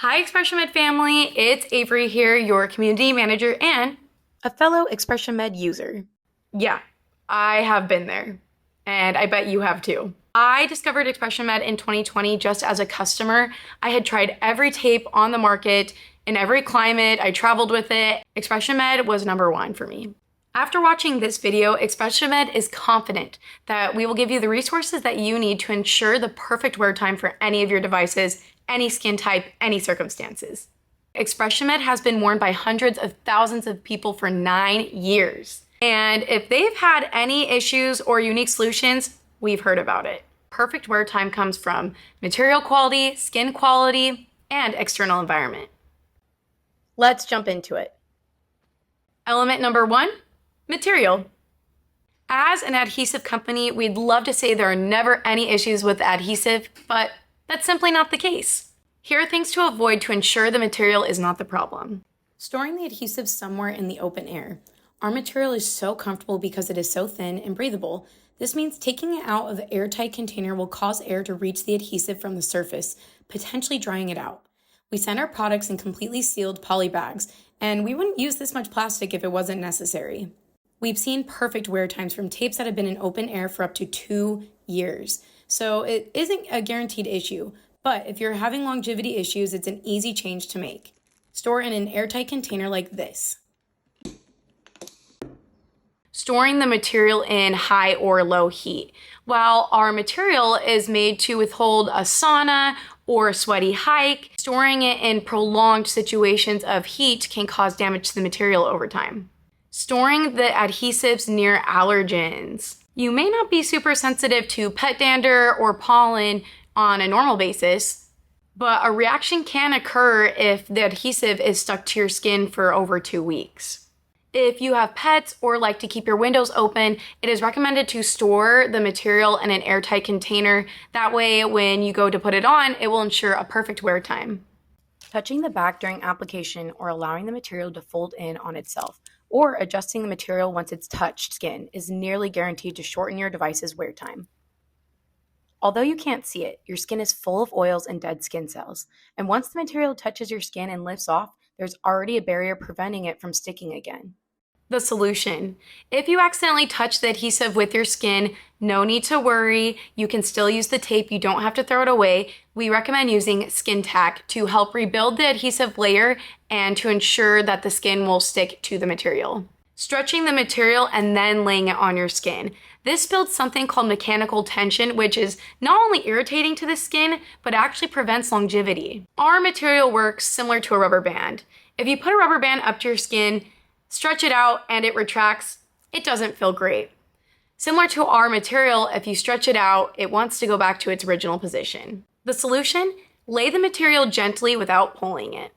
Hi, ExpressionMed family. It's Avery here, your community manager and a fellow ExpressionMed user. Yeah, I have been there, and I bet you have too. I discovered ExpressionMed in 2020 just as a customer. I had tried every tape on the market in every climate. I traveled with it. ExpressionMed was number one for me. After watching this video, ExpressionMed is confident that we will give you the resources that you need to ensure the perfect wear time for any of your devices, any skin type, any circumstances. ExpressionMed has been worn by hundreds of thousands of people for 9 years. And if they've had any issues or unique solutions, we've heard about it. Perfect wear time comes from material quality, skin quality, and external environment. Let's jump into it. Element number 1, material. As an adhesive company, we'd love to say there are never any issues with adhesive, but that's simply not the case. Here are things to avoid to ensure the material is not the problem. Storing the adhesive somewhere in the open air. Our material is so comfortable because it is so thin and breathable. This means taking it out of the airtight container will cause air to reach the adhesive from the surface, potentially drying it out. We send our products in completely sealed poly bags, and we wouldn't use this much plastic if it wasn't necessary. We've seen perfect wear times from tapes that have been in open air for up to 2 years. So it isn't a guaranteed issue, but if you're having longevity issues, it's an easy change to make. Store in an airtight container like this. Storing the material in high or low heat. While our material is made to withhold a sauna or a sweaty hike, storing it in prolonged situations of heat can cause damage to the material over time. Storing the adhesives near allergens. You may not be super sensitive to pet dander or pollen on a normal basis, but a reaction can occur if the adhesive is stuck to your skin for over 2 weeks. If you have pets or like to keep your windows open, it is recommended to store the material in an airtight container. That way, when you go to put it on, it will ensure a perfect wear time. Touching the back during application or allowing the material to fold in on itself, or adjusting the material once it's touched skin is nearly guaranteed to shorten your device's wear time. Although you can't see it, your skin is full of oils and dead skin cells, and once the material touches your skin and lifts off, there's already a barrier preventing it from sticking again. The solution. If you accidentally touch the adhesive with your skin, no need to worry. You can still use the tape. You don't have to throw it away. We recommend using skin tack to help rebuild the adhesive layer and to ensure that the skin will stick to the material. Stretching the material and then laying it on your skin. This builds something called mechanical tension, which is not only irritating to the skin, but actually prevents longevity. Our material works similar to a rubber band. If you put a rubber band up to your skin, stretch it out, and it retracts, it doesn't feel great. Similar to our material, if you stretch it out, it wants to go back to its original position. The solution? Lay the material gently without pulling it.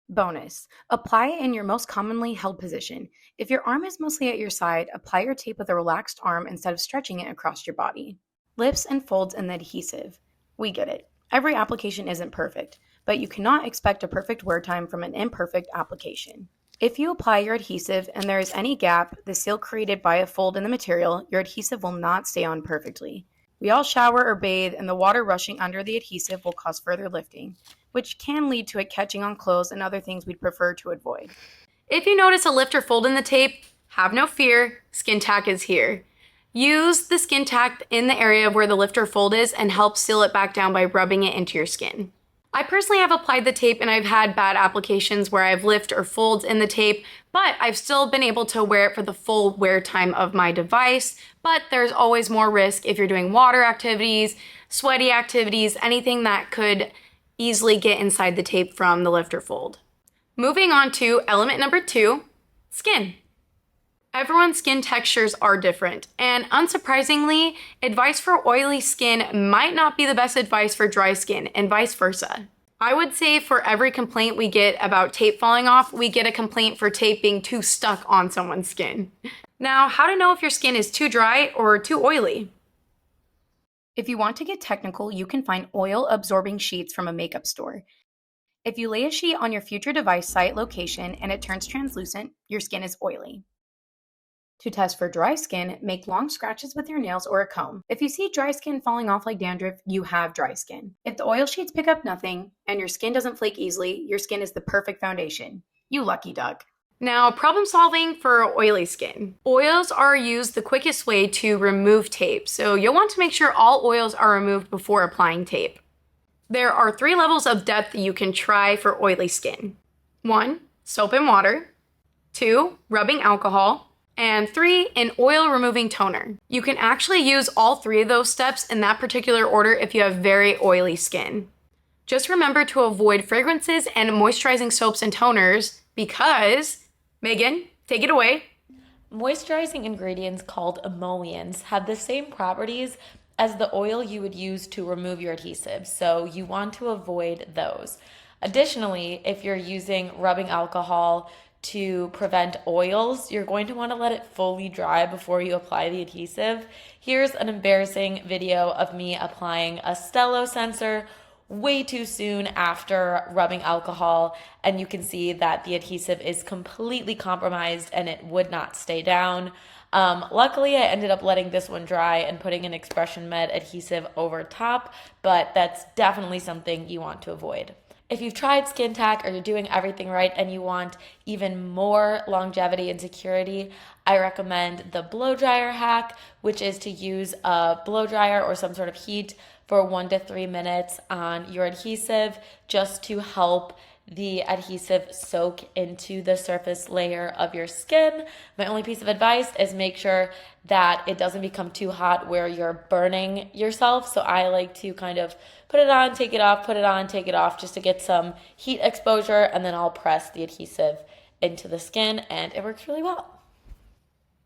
Bonus, apply it in your most commonly held position. If your arm is mostly at your side, apply your tape with a relaxed arm instead of stretching it across your body. Lifts and folds in the adhesive. We get it. Every application isn't perfect, but you cannot expect a perfect wear time from an imperfect application. If you apply your adhesive and there is any gap, the seal created by a fold in the material, your adhesive will not stay on perfectly. We all shower or bathe, and the water rushing under the adhesive will cause further lifting, which can lead to it catching on clothes and other things we'd prefer to avoid. If you notice a lift or fold in the tape, have no fear, skin tack is here. Use the skin tack in the area where the lift or fold is and help seal it back down by rubbing it into your skin. I personally have applied the tape and I've had bad applications where I've lift or folds in the tape, but I've still been able to wear it for the full wear time of my device. But there's always more risk if you're doing water activities, sweaty activities, anything that could easily get inside the tape from the lift or fold. Moving on to element number 2, skin. Everyone's skin textures are different, and unsurprisingly, advice for oily skin might not be the best advice for dry skin, and vice versa. I would say for every complaint we get about tape falling off, we get a complaint for tape being too stuck on someone's skin. Now, how to know if your skin is too dry or too oily? If you want to get technical, you can find oil-absorbing sheets from a makeup store. If you lay a sheet on your future device site location and it turns translucent, your skin is oily. To test for dry skin, make long scratches with your nails or a comb. If you see dry skin falling off like dandruff, you have dry skin. If the oil sheets pick up nothing and your skin doesn't flake easily, your skin is the perfect foundation. You lucky duck. Now, problem solving for oily skin. Oils are used the quickest way to remove tape, so you'll want to make sure all oils are removed before applying tape. There are 3 levels of depth you can try for oily skin. 1, soap and water. 2, rubbing alcohol. And 3, an oil removing toner. You can actually use all 3 of those steps in that particular order if you have very oily skin. Just remember to avoid fragrances and moisturizing soaps and toners because, Megan, take it away. Moisturizing ingredients called emollients have the same properties as the oil you would use to remove your adhesive, so you want to avoid those. Additionally, if you're using rubbing alcohol to prevent oils, you're going to want to let it fully dry before you apply the adhesive. Here's an embarrassing video of me applying a Stello sensor way too soon after rubbing alcohol, and you can see that the adhesive is completely compromised and it would not stay down. Luckily, I ended up letting this one dry and putting an ExpressionMed adhesive over top, but that's definitely something you want to avoid. If you've tried Skin Tack or you're doing everything right and you want even more longevity and security, I recommend the blow dryer hack, which is to use a blow dryer or some sort of heat for 1 to 3 minutes on your adhesive just to help the adhesive soak into the surface layer of your skin. My only piece of advice is make sure that it doesn't become too hot where you're burning yourself. So I like to kind of put it on, take it off, put it on, take it off, just to get some heat exposure, and then I'll press the adhesive into the skin, and it works really well.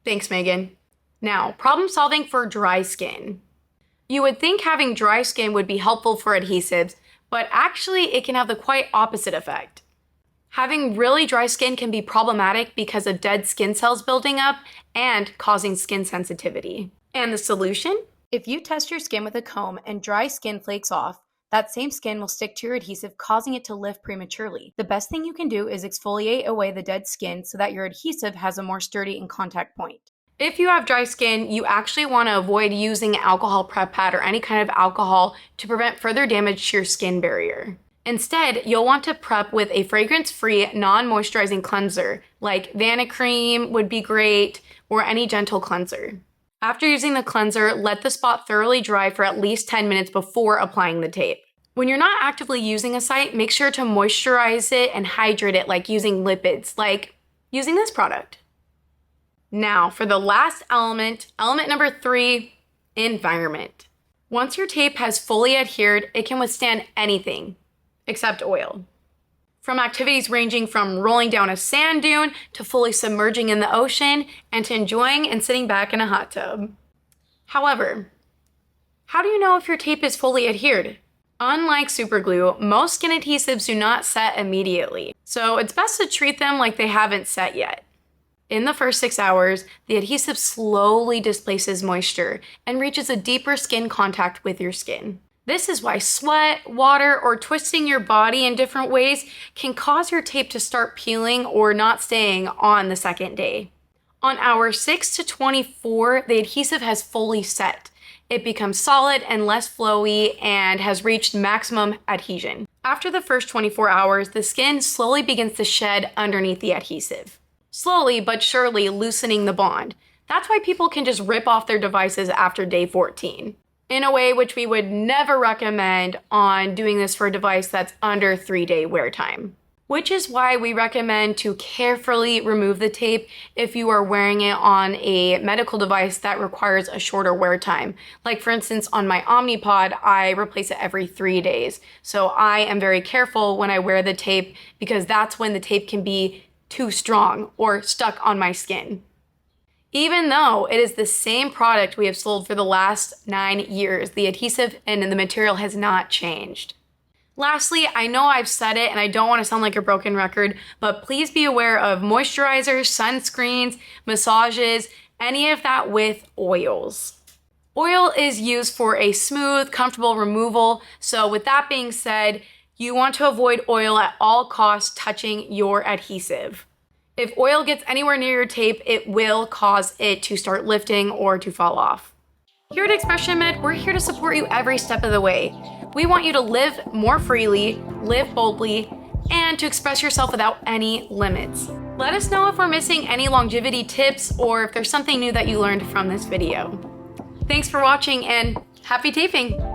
Thanks, Megan. Now, problem solving for dry skin. You would think having dry skin would be helpful for adhesives, but actually it can have the quite opposite effect. Having really dry skin can be problematic because of dead skin cells building up and causing skin sensitivity. And the solution? If you test your skin with a comb and dry skin flakes off, that same skin will stick to your adhesive, causing it to lift prematurely. The best thing you can do is exfoliate away the dead skin so that your adhesive has a more sturdy and contact point. If you have dry skin, you actually want to avoid using alcohol prep pad or any kind of alcohol to prevent further damage to your skin barrier. Instead, you'll want to prep with a fragrance-free, non-moisturizing cleanser, like Vanicream would be great, or any gentle cleanser. After using the cleanser, let the spot thoroughly dry for at least 10 minutes before applying the tape. When you're not actively using a site, make sure to moisturize it and hydrate it like using lipids, like using this product. Now, for the last element number 3, environment. Once your tape has fully adhered, it can withstand anything except oil. From activities ranging from rolling down a sand dune to fully submerging in the ocean and to enjoying and sitting back in a hot tub. However, how do you know if your tape is fully adhered? Unlike superglue, most skin adhesives do not set immediately, so it's best to treat them like they haven't set yet. In the first 6 hours, the adhesive slowly displaces moisture and reaches a deeper skin contact with your skin. This is why sweat, water, or twisting your body in different ways can cause your tape to start peeling or not staying on the second day. On hour 6 to 24, the adhesive has fully set. It becomes solid and less flowy and has reached maximum adhesion. After the first 24 hours, the skin slowly begins to shed underneath the adhesive, slowly but surely loosening the bond. That's why people can just rip off their devices after day 14. In a way which we would never recommend on doing this for a device that's under 3-day wear time. Which is why we recommend to carefully remove the tape if you are wearing it on a medical device that requires a shorter wear time. Like for instance, on my Omnipod, I replace it every 3 days. So I am very careful when I wear the tape because that's when the tape can be too strong or stuck on my skin. Even though it is the same product we have sold for the last 9 years, the adhesive and the material has not changed. Lastly, I know I've said it and I don't want to sound like a broken record, but please be aware of moisturizers, sunscreens, massages, any of that with oils. Oil is used for a smooth, comfortable removal, so with that being said, you want to avoid oil at all costs touching your adhesive. If oil gets anywhere near your tape, it will cause it to start lifting or to fall off. Here at ExpressionMed, we're here to support you every step of the way. We want you to live more freely, live boldly, and to express yourself without any limits. Let us know if we're missing any longevity tips or if there's something new that you learned from this video. Thanks for watching and happy taping!